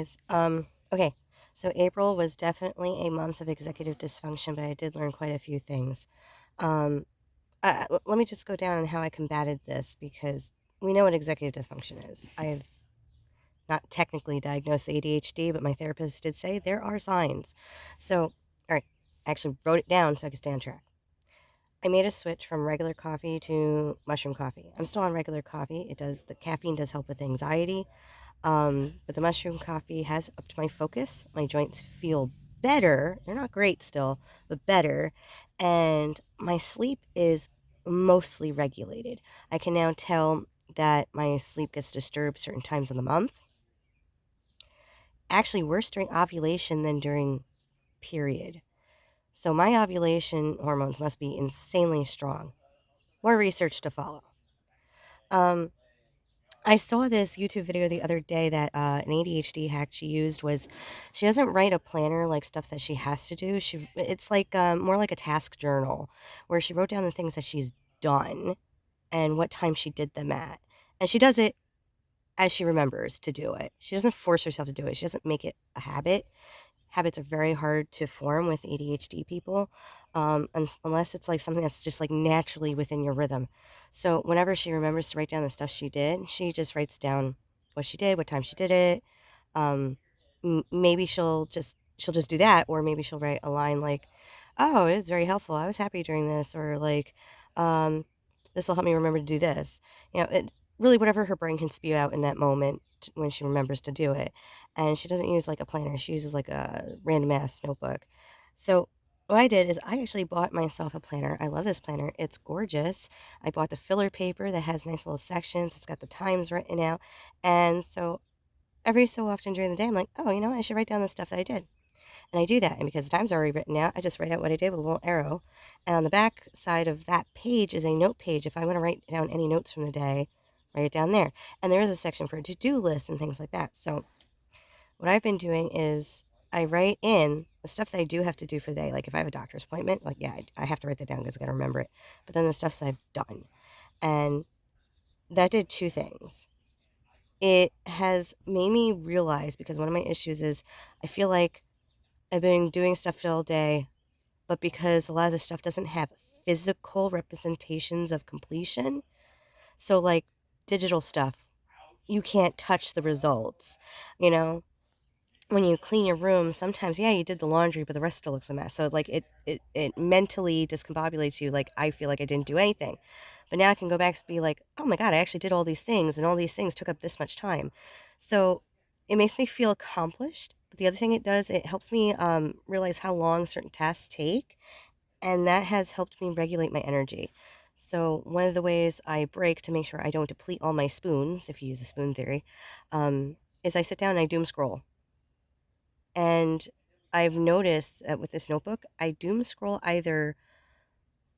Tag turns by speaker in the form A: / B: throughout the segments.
A: guys. Okay. So April was definitely a month of executive dysfunction, but I did learn quite a few things. Um, let me just go down on how I combated this because we know what executive dysfunction is. I have not technically diagnosed the ADHD, but my therapist did say there are signs. So, all right, I actually wrote it down so I could stay on track. I made a switch from regular coffee to mushroom coffee. I'm still on regular coffee. The caffeine does help with anxiety. But the mushroom coffee has upped my focus. My joints feel better. They're not great still, but better. And my sleep is mostly regulated. I can now tell that my sleep gets disturbed certain times of the month. Actually, worse during ovulation than during period. So my ovulation hormones must be insanely strong. More research to follow. Um, I saw this YouTube video the other day that an ADHD hack she used was she doesn't write a planner like stuff that she has to do. It's like more like a task journal where she wrote down the things that she's done and what time she did them at. And she does it as she remembers to do it. She doesn't force herself to do it. She doesn't make it a habit. Habits are very hard to form with ADHD people, unless it's like something that's just like naturally within your rhythm. So whenever she remembers to write down the stuff she did, she just writes down what she did, what time she did it. Um, maybe she'll just do that, or maybe she'll write a line like, "Oh, it was very helpful. I was happy during this," or like, um, "This will help me remember to do this." Really whatever her brain can spew out in that moment when she remembers to do it. And she doesn't use like a planner. She uses like a random ass notebook. So what I did is I actually bought myself a planner. I love this planner. It's gorgeous. I bought the filler paper that has nice little sections. It's got the times written out. And so every so often during the day, I'm like, oh, I should write down the stuff that I did. And I do that. And because the time's already written out, I just write out what I did with a little arrow. And on the back side of that page is a note page. If I want to write down any notes from the day, write it down there. And there is a section for to-do lists and things like that. So what I've been doing is I write in the stuff that I do have to do for the day. Like if I have a doctor's appointment, like, yeah, I have to write that down because I got to remember it. But then the stuff that I've done. And that did two things. It has made me realize, because one of my issues is I feel like I've been doing stuff all day, but because a lot of the stuff doesn't have physical representations of completion. So like digital stuff, you can't touch the results, you know? When you clean your room, sometimes, yeah, you did the laundry, but the rest still looks a mess. So like it mentally discombobulates you. Like I feel like I didn't do anything, but now I can go back and be like, oh my god, I actually did all these things, and all these things took up this much time. So it makes me feel accomplished. But the other thing it does, it helps me realize how long certain tasks take, and that has helped me regulate my energy. So one of the ways I break to make sure I don't deplete all my spoons, if you use the spoon theory, is I sit down and I doom scroll. And I've noticed that with this notebook, I doom scroll either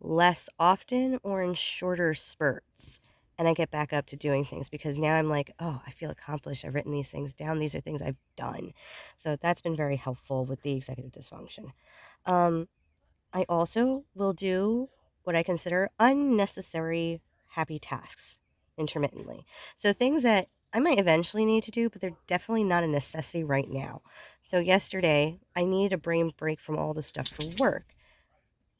A: less often or in shorter spurts. And I get back up to doing things because now I'm like, oh, I feel accomplished. I've written these things down. These are things I've done. So that's been very helpful with the executive dysfunction. Um, I also will do what I consider unnecessary happy tasks intermittently. So things that I might eventually need to do, but they're definitely not a necessity right now. So yesterday, I needed a brain break from all the stuff for work.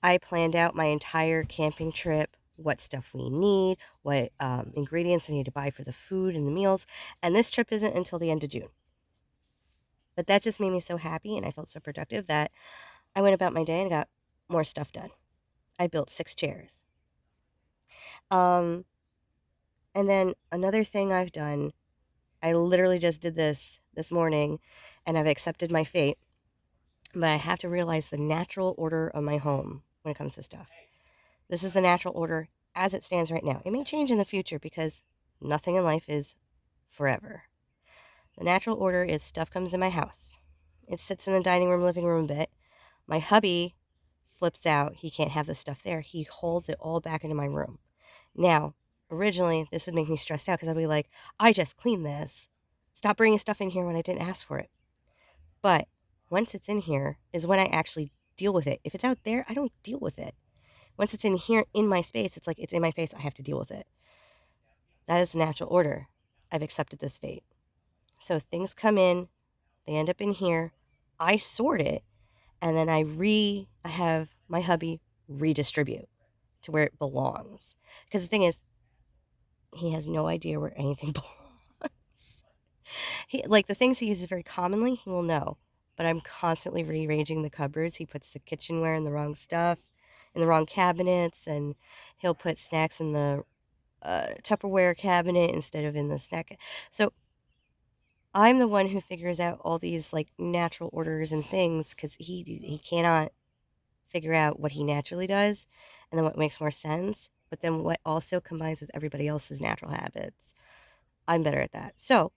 A: I planned out my entire camping trip, what stuff we need, what ingredients I need to buy for the food and the meals. And this trip isn't until the end of June. But that just made me so happy and I felt so productive that I went about my day and got more stuff done. I built 6 chairs. Um, and then another thing I've done, I literally just did this morning and I've accepted my fate, but I have to realize the natural order of my home when it comes to stuff. This is the natural order as it stands right now. It may change in the future because nothing in life is forever. The natural order is stuff comes in my house. It sits in the dining room, living room a bit. My hubby flips out. He can't have the stuff there. He holds it all back into my room. Now, originally, this would make me stressed out because I'd be like, I just cleaned this. Stop bringing stuff in here when I didn't ask for it. But once it's in here is when I actually deal with it. If it's out there, I don't deal with it. Once it's in here in my space, it's like it's in my face. I have to deal with it. That is the natural order. I've accepted this fate. So things come in. They end up in here. I sort it, and then I have my hubby redistribute to where it belongs. Because the thing is, he has no idea where anything belongs. Like the things he uses very commonly, he will know. But I'm constantly rearranging the cupboards. He puts the kitchenware in the wrong stuff, in the wrong cabinets, and he'll put snacks in the Tupperware cabinet instead of in the snack. So I'm the one who figures out all these like natural orders and things because he cannot figure out what he naturally does and then what makes more sense, but then what also combines with everybody else's natural habits. I'm better at that. So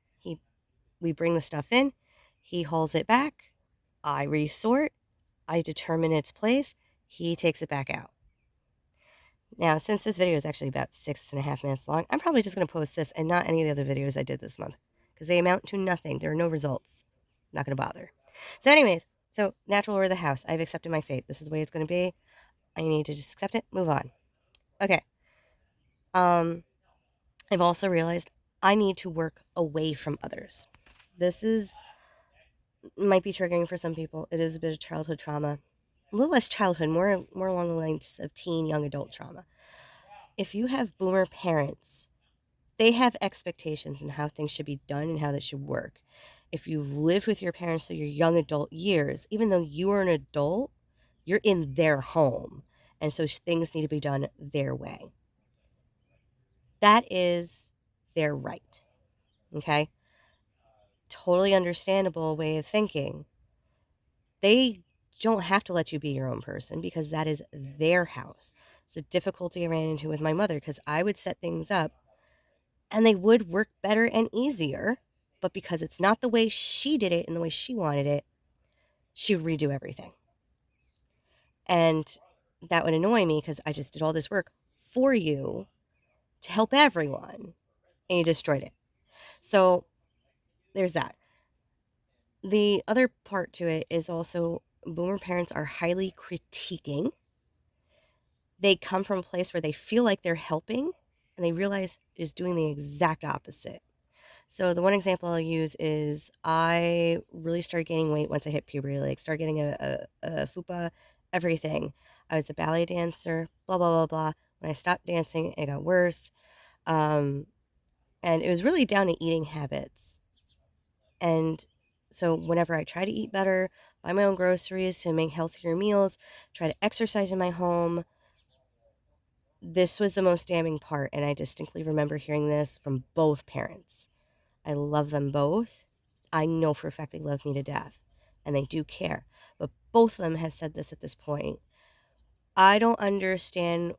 A: we bring the stuff in, he hauls it back, I resort, I determine its place, he takes it back out. Now, since this video is actually about 6.5 minutes long, I'm probably just going to post this and not any of the other videos I did this month because they amount to nothing. There are no results. Not going to bother. So, anyways, so natural order of the house. I've accepted my fate. This is the way it's going to be. I need to just accept it, move on. Okay. I've also realized I need to work away from others. This is might be triggering for some people. It is a bit of childhood trauma. A little less childhood, more along the lines of teen, young adult trauma. If you have boomer parents, they have expectations on how things should be done and how they should work. If you've lived with your parents through your young adult years, even though you are an adult, you're in their home. And so things need to be done their way. That is their right. Okay? Totally understandable way of thinking. They don't have to let you be your own person because that is their house. It's a difficulty I ran into with my mother because I would set things up and they would work better and easier. But because it's not the way she did it and the way she wanted it, she would redo everything. And that would annoy me because I just did all this work for you to help everyone and you destroyed it. So there's that. The other part to it is also boomer parents are highly critiquing. They come from a place where they feel like they're helping and they realize is doing the exact opposite. So the one example I'll use is I really started gaining weight once I hit puberty, like started getting a fupa, everything. I was a ballet dancer, blah, blah, blah, blah. When I stopped dancing, it got worse. And it was really down to eating habits. And so whenever I try to eat better, buy my own groceries to make healthier meals, try to exercise in my home, this was the most damning part. And I distinctly remember hearing this from both parents. I love them both. I know for a fact they love me to death and they do care. But both of them have said this at this point. I don't understand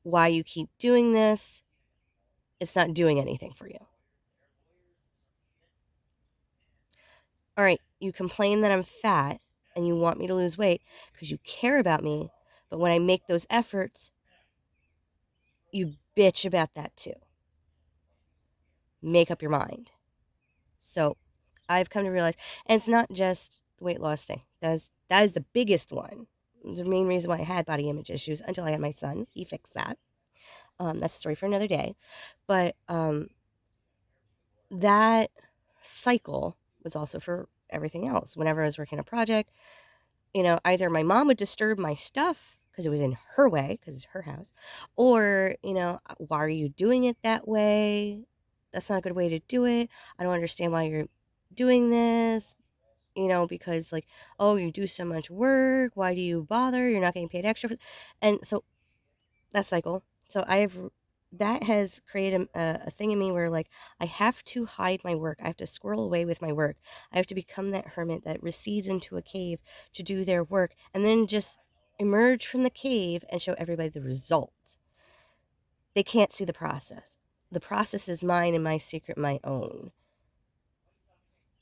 A: why you keep doing this. It's not doing anything for you. All right, you complain that I'm fat and you want me to lose weight because you care about me. But when I make those efforts, you bitch about that too. Make up your mind. So I've come to realize, and it's not just the weight loss thing. That is the biggest one. It's the main reason why I had body image issues until I had my son. He fixed that. That's a story for another day. But that cycle was also for everything else. Whenever I was working a project, either my mom would disturb my stuff because it was in her way, because it's her house, or, why are you doing it that way? That's not a good way to do it. I don't understand why you're doing this, because like, oh, you do so much work. Why do you bother? You're not getting paid extra. And so that cycle. So that has created a thing in me where like I have to hide my work. I have to squirrel away with my work. I have to become that hermit that recedes into a cave to do their work and then just emerge from the cave and show everybody the result. They can't see the process. The process is mine and my secret, my own.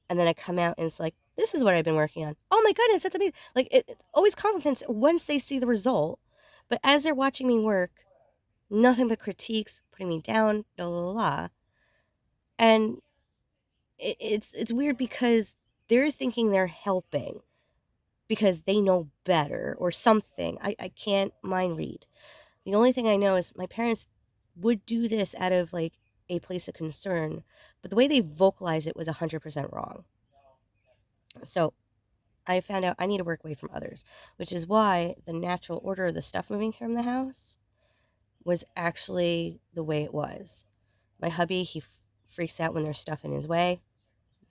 A: And then I come out and it's like, this is what I've been working on. Oh my goodness, that's amazing. Like it always compliments once they see the result. But as they're watching me work, nothing but critiques, putting me down, blah, blah, blah. And it's weird because they're thinking they're helping because they know better or something. I can't mind read. The only thing I know is my parents would do this out of like a place of concern, but the way they vocalized it was 100% wrong. So I found out I need to work away from others, which is why the natural order of the stuff moving from the house was actually the way it was. My hubby, he freaks out when there's stuff in his way,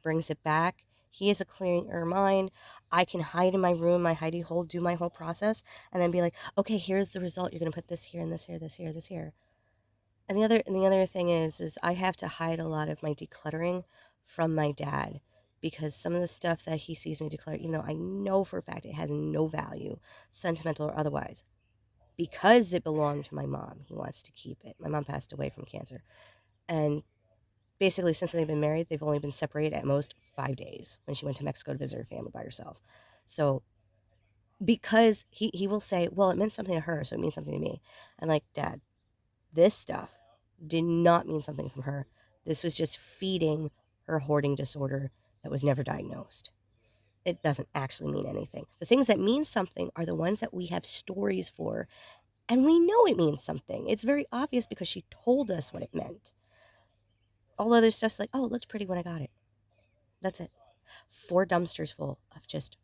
A: brings it back. He has a clearer mind. I can hide in my room, my hidey hole, do my whole process, and then be like, okay, here's the result. You're gonna put this here and this here, this here, this here. And the other thing is I have to hide a lot of my decluttering from my dad because some of the stuff that he sees me declare, even though I know for a fact it has no value, sentimental or otherwise, because it belonged to my mom, he wants to keep it. My mom passed away from cancer. And basically, since they've been married, they've only been separated at most 5 days when she went to Mexico to visit her family by herself. So, because he will say, well, it meant something to her, so it means something to me. I'm like, Dad, this stuff did not mean something from her. This was just feeding her hoarding disorder that was never diagnosed. It doesn't actually mean anything. The things that mean something are the ones that we have stories for, and we know it means something. It's very obvious because she told us what it meant. All other stuff's like, oh, it looked pretty when I got it. That's it. 4 dumpsters full of just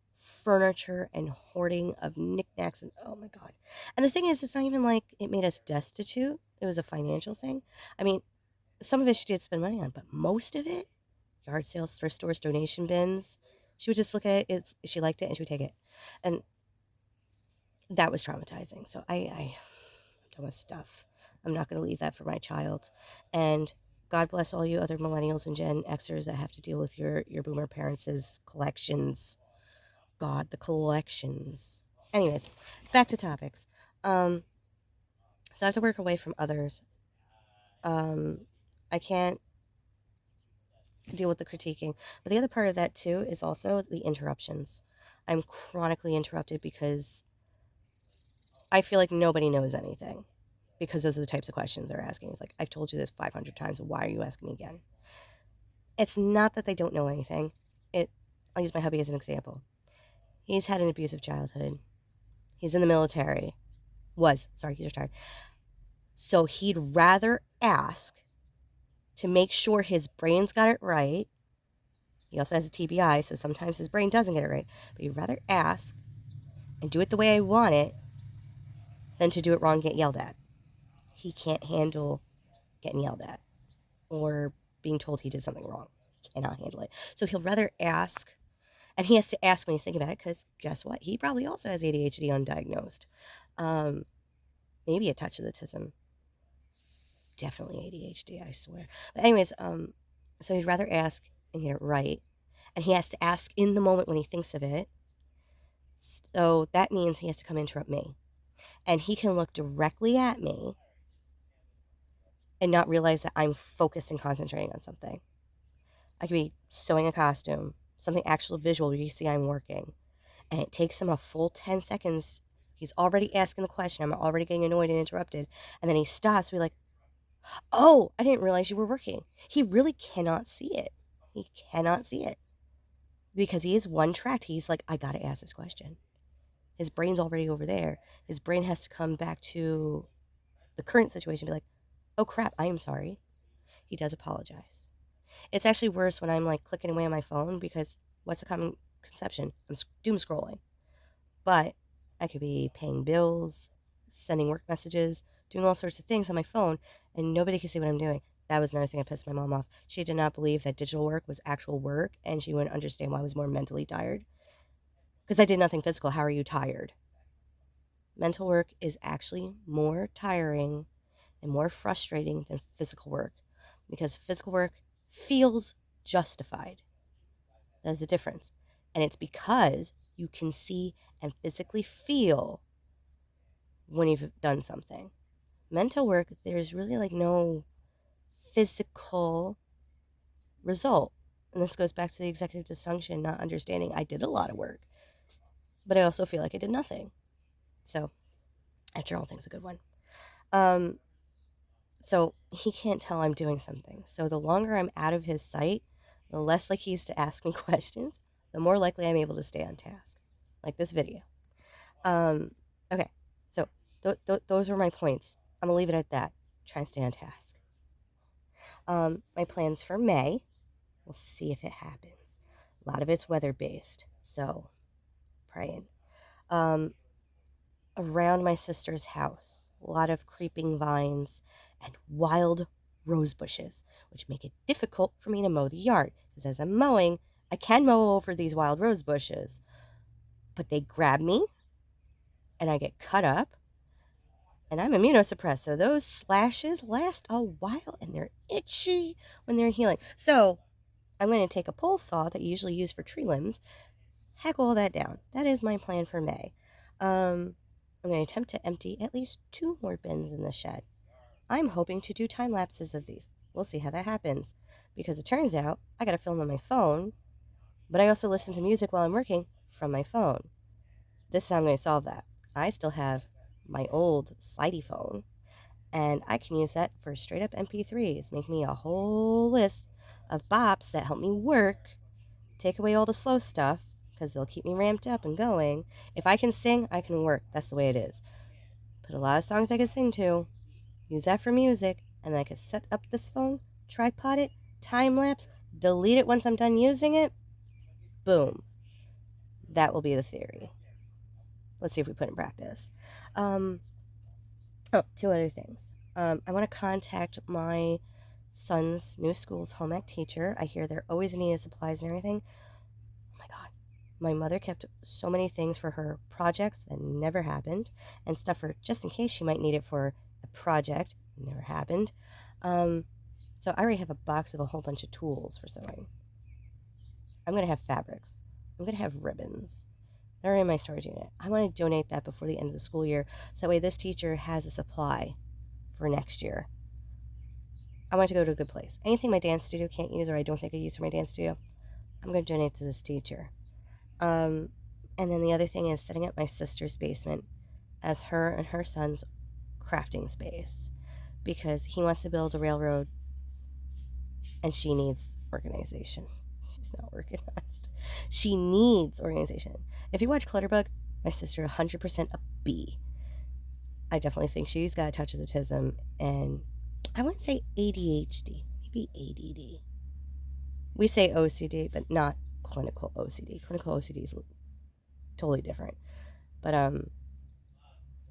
A: furniture and hoarding of knickknacks, and oh my god. And the thing is, it's not even like it made us destitute. It was a financial thing. I mean, some of it she did spend money on, but most of it, yard sales, thrift stores, donation bins, she would just look at it, she liked it, and she would take it. And that was traumatizing. So I'm done with stuff. I'm not going to leave that for my child. And God bless all you other millennials and Gen Xers that have to deal with your boomer parents' collections. God, the collections. Anyways, back to topics. Um, so I have to work away from others. Um, I can't deal with the critiquing. But the other part of that too is also the interruptions. I'm chronically interrupted because I feel like nobody knows anything because those are the types of questions they're asking. It's like, I've told you this 500 times. Why are you asking me again? It's not that they don't know anything. I'll use my hubby as an example. He's had an abusive childhood. He's in the military. He's retired. So he'd rather ask to make sure his brain's got it right. He also has a TBI, so sometimes his brain doesn't get it right. But he'd rather ask and do it the way I want it than to do it wrong and get yelled at. He can't handle getting yelled at or being told he did something wrong. He cannot handle it. So he'll rather ask, and he has to ask when he's thinking about it because guess what? He probably also has ADHD undiagnosed. Um, Maybe a touch of autism. Definitely ADHD, I swear. But anyways, so he'd rather ask and get it right. And he has to ask in the moment when he thinks of it. So that means he has to come interrupt me. And he can look directly at me and not realize that I'm focused and concentrating on something. I could be sewing a costume, something actual visual where you see I'm working. And it takes him a full 10 seconds. He's already asking the question. I'm already getting annoyed and interrupted. And then he stops, be like, oh, I didn't realize you were working. He really cannot see it. He cannot see it because he is one tracked. He's like, I got to ask this question. His brain's already over there. His brain has to come back to the current situation and be like, oh crap, I am sorry. He does apologize. It's actually worse when I'm like clicking away on my phone because what's the common conception? I'm doom scrolling. But I could be paying bills, sending work messages, doing all sorts of things on my phone, and nobody can see what I'm doing. That was another thing that pissed my mom off. She did not believe that digital work was actual work, and she wouldn't understand why I was more mentally tired. Because I did nothing physical. How are you tired? Mental work is actually more tiring and more frustrating than physical work because physical work feels justified. That's the difference. And it's because you can see and physically feel when you've done something. Mental work, there's really like no physical result. And this goes back to the executive dysfunction, not understanding I did a lot of work, but I also feel like I did nothing. So, that journal thing's a good one. Um, so he can't tell I'm doing something. So the longer I'm out of his sight, the less like he's to ask me questions, the more likely I'm able to stay on task. Like this video. Um, okay, so those were my points. I'm gonna leave it at that. Try and stay on task. My plans for May, we'll see if it happens. A lot of it's weather based, so praying. Um, Around my sister's house, a lot of creeping vines and wild rose bushes, which make it difficult for me to mow the yard. Because as I'm mowing, I can mow over these wild rose bushes, but they grab me and I get cut up. And I'm immunosuppressed, so those slashes last a while and they're itchy when they're healing. So I'm going to take a pole saw that you usually use for tree limbs, hack all that down. That is my plan for May. I'm going to attempt to empty at least 2 more bins in the shed. I'm hoping to do time lapses of these. We'll see how that happens. Because it turns out I got to film on my phone, but I also listen to music while I'm working from my phone. This time I'm going to solve that. I still have my old slidey phone, and I can use that for straight up MP3s. Make me a whole list of bops that help me work, take away all the slow stuff, because they'll keep me ramped up and going. If I can sing, I can work. That's the way it is. Put a lot of songs I can sing to, use that for music, and then I can set up this phone, tripod it, time lapse, delete it once I'm done using it. Boom. That will be the theory. Let's see if we put it in practice. Oh, 2 other things. I want to contact my son's new school's home ec teacher. I hear they're always in need of supplies and everything. Oh my God. My mother kept so many things for her projects that never happened, and stuff for just in case she might need it for a project. Never happened. So I already have a box of a whole bunch of tools for sewing. I'm going to have fabrics. I'm going to have ribbons. They're in my storage unit. I want to donate that before the end of the school year, so that way this teacher has a supply for next year. I want to go to a good place. Anything my dance studio can't use or I don't think I use for my dance studio, I'm going to donate to this teacher. And then the other thing is setting up my sister's basement as her and her son's crafting space, because he wants to build a railroad and she needs organization. She's not organized. She needs organization. If you watch Clutterbug, my sister 100% a B. I definitely think she's got a touch of autism, and I wouldn't say ADHD, maybe ADD. We say OCD, but not clinical OCD. Clinical OCD is totally different. But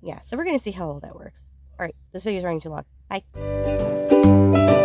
A: yeah, so we're gonna see how all that works. All right, this video is running too long. Bye.